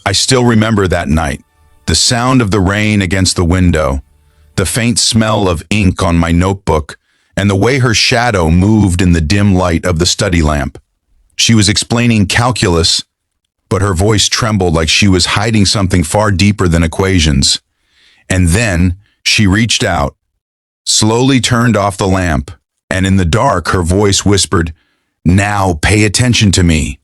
I still remember that night, the sound of the rain against the window, the faint smell of ink on my notebook, and the way her shadow moved in the dim light of the study lamp. She was explaining calculus, but her voice trembled like she was hiding something far deeper than equations. And then she reached out, slowly turned off the lamp, and in the dark her voice whispered, "Now pay attention to me.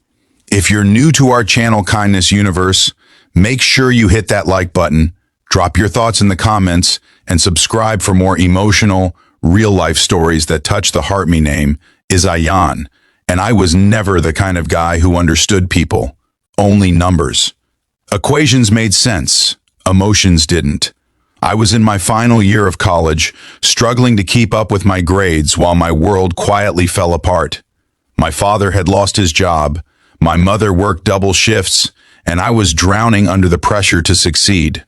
If you're new to our channel, Kindness Universe, make sure you hit that like button, drop your thoughts in the comments, and subscribe for more emotional, real-life stories that touch the heart." My name is Ayan, and I was never the kind of guy who understood people, only numbers. Equations made sense, emotions didn't. I was in my final year of college, struggling to keep up with my grades while my world quietly fell apart. My father had lost his job, my mother worked double shifts, and I was drowning under the pressure to succeed.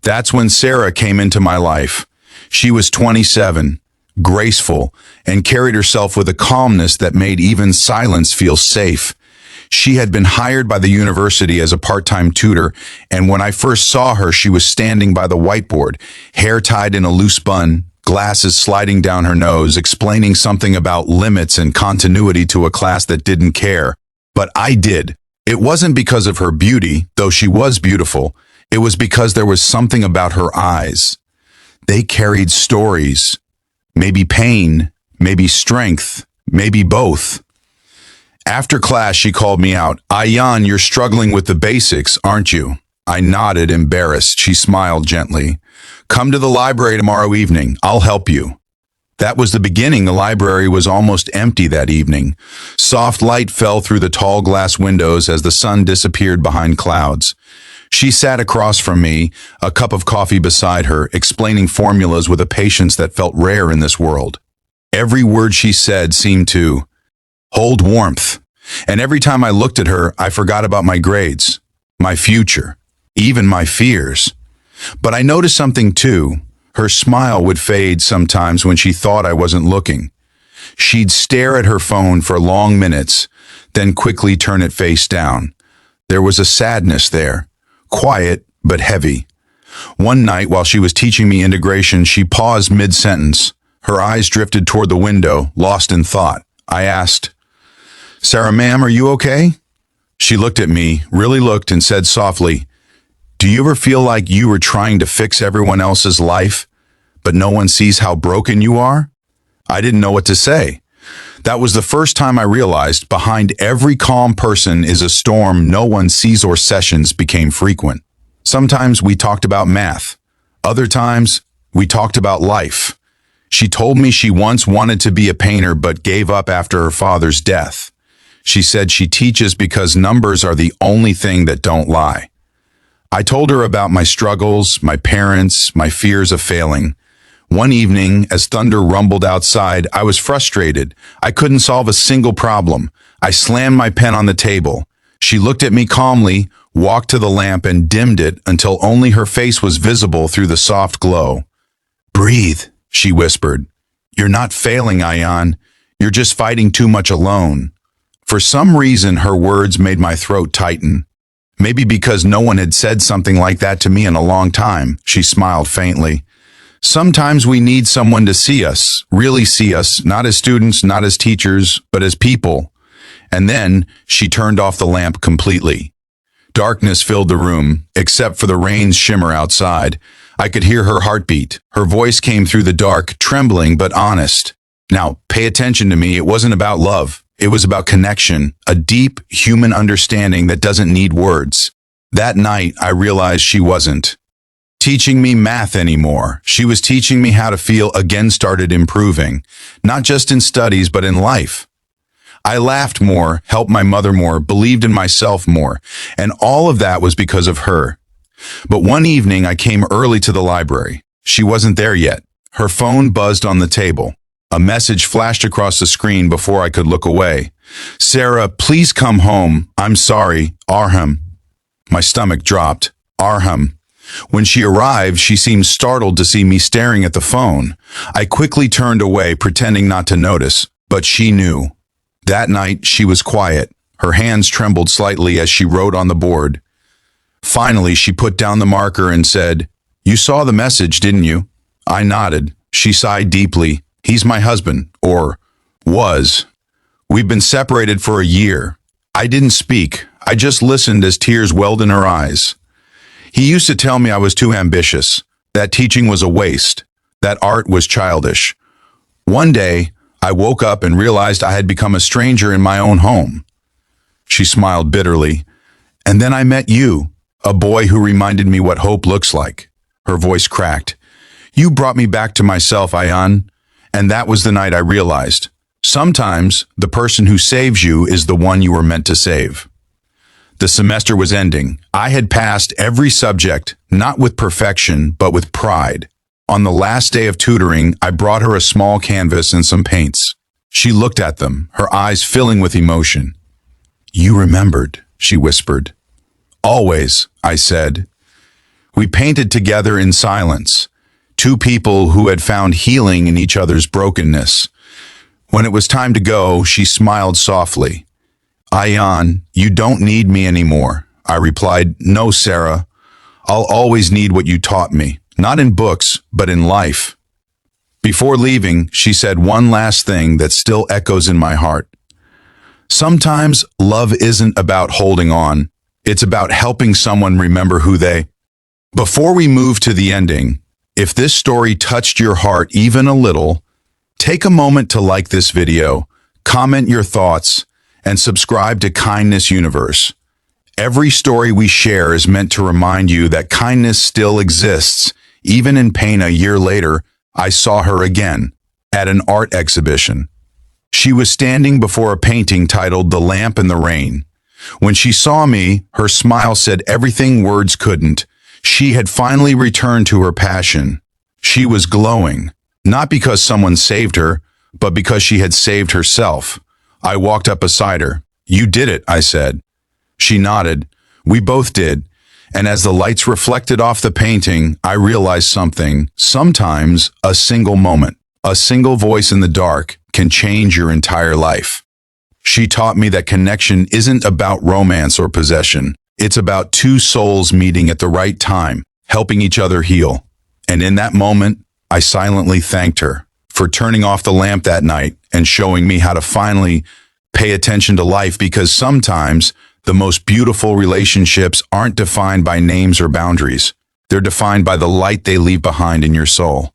That's when Sara came into my life. She was 27, graceful, and carried herself with a calmness that made even silence feel safe. She had been hired by the university as a part-time tutor, and when I first saw her, she was standing by the whiteboard, hair tied in a loose bun, glasses sliding down her nose, explaining something about limits and continuity to a class that didn't care. But I did. It wasn't because of her beauty, though she was beautiful. It was because there was something about her eyes. They carried stories, maybe pain, maybe strength, maybe both. After class, she called me out. "Ayan, you're struggling with the basics, aren't you?" I nodded, embarrassed. She smiled gently. "Come to the library tomorrow evening. I'll help you." That was the beginning. The library was almost empty that evening. Soft light fell through the tall glass windows as the sun disappeared behind clouds. She sat across from me, a cup of coffee beside her, explaining formulas with a patience that felt rare in this world. Every word she said seemed to hold warmth, and every time I looked at her, I forgot about my grades, my future, even my fears. But I noticed something too. Her smile would fade sometimes when she thought I wasn't looking. She'd stare at her phone for long minutes, then quickly turn it face down. There was a sadness there, quiet but heavy. One night while she was teaching me integration, she paused mid-sentence. Her eyes drifted toward the window, lost in thought. I asked, "Sara, ma'am, are you okay?" She looked at me, really looked, and said softly, "Do you ever feel like you were trying to fix everyone else's life, but no one sees how broken you are?" I didn't know what to say. That was the first time I realized behind every calm person is a storm no one sees, or sessions became frequent. Sometimes we talked about math. Other times, we talked about life. She told me she once wanted to be a painter but gave up after her father's death. She said she teaches because numbers are the only thing that don't lie. I told her about my struggles, my parents, my fears of failing. One evening, as thunder rumbled outside, I was frustrated. I couldn't solve a single problem. I slammed my pen on the table. She looked at me calmly, walked to the lamp, and dimmed it until only her face was visible through the soft glow. "Breathe," she whispered. "You're not failing, Ayan. You're just fighting too much alone." For some reason, her words made my throat tighten. Maybe because no one had said something like that to me in a long time. She smiled faintly. Sometimes we need someone to see us, really see us, not as students, not as teachers, but as people. And then she turned off the lamp completely. Darkness filled the room, except for the rain's shimmer outside. I could hear her heartbeat. Her voice came through the dark, trembling but honest. "Now, pay attention to me. It wasn't about love. It was about connection, a deep human understanding that doesn't need words." That night, I realized she wasn't teaching me math anymore. She was teaching me how to feel again, started improving, not just in studies, but in life. I laughed more, helped my mother more, believed in myself more, and all of that was because of her. But one evening, I came early to the library. She wasn't there yet. Her phone buzzed on the table. A message flashed across the screen before I could look away. "Sara, please come home. I'm sorry. Arham." My stomach dropped. Arham. When she arrived, she seemed startled to see me staring at the phone. I quickly turned away, pretending not to notice, but she knew. That night, she was quiet. Her hands trembled slightly as she wrote on the board. Finally, she put down the marker and said, "You saw the message, didn't you?" I nodded. She sighed deeply. "He's my husband, or was. We've been separated for a year." I didn't speak. I just listened as tears welled in her eyes. He used to tell me I was too ambitious, that teaching was a waste, that art was childish. One day, I woke up and realized I had become a stranger in my own home. She smiled bitterly. "And then I met you, a boy who reminded me what hope looks like." Her voice cracked. "You brought me back to myself, Ayan, and that was the night I realized. Sometimes the person who saves you is the one you were meant to save." The semester was ending. I had passed every subject, not with perfection, but with pride. On the last day of tutoring, I brought her a small canvas and some paints. She looked at them, her eyes filling with emotion. "You remembered," she whispered. "Always," I said. We painted together in silence, two people who had found healing in each other's brokenness. When it was time to go, she smiled softly. "Ayan, you don't need me anymore." I replied, "No, Sara. I'll always need what you taught me, not in books, but in life." Before leaving, she said one last thing that still echoes in my heart. "Sometimes love isn't about holding on. It's about helping someone remember who they." Before we move to the ending, if this story touched your heart even a little, take a moment to like this video, comment your thoughts, and subscribe to Kindness Universe. Every story we share is meant to remind you that kindness still exists. Even in pain a year later, I saw her again, at an art exhibition. She was standing before a painting titled "The Lamp in the Rain." When she saw me, her smile said everything words couldn't. She had finally returned to her passion. She was glowing, not because someone saved her, but because she had saved herself. I walked up beside her. "You did it," I said. She nodded. We both did. And as the lights reflected off the painting, I realized something. Sometimes a single moment, a single voice in the dark can change your entire life. She taught me that connection isn't about romance or possession. It's about two souls meeting at the right time, helping each other heal. And in that moment, I silently thanked her for turning off the lamp that night and showing me how to finally pay attention to life, because sometimes the most beautiful relationships aren't defined by names or boundaries. They're defined by the light they leave behind in your soul.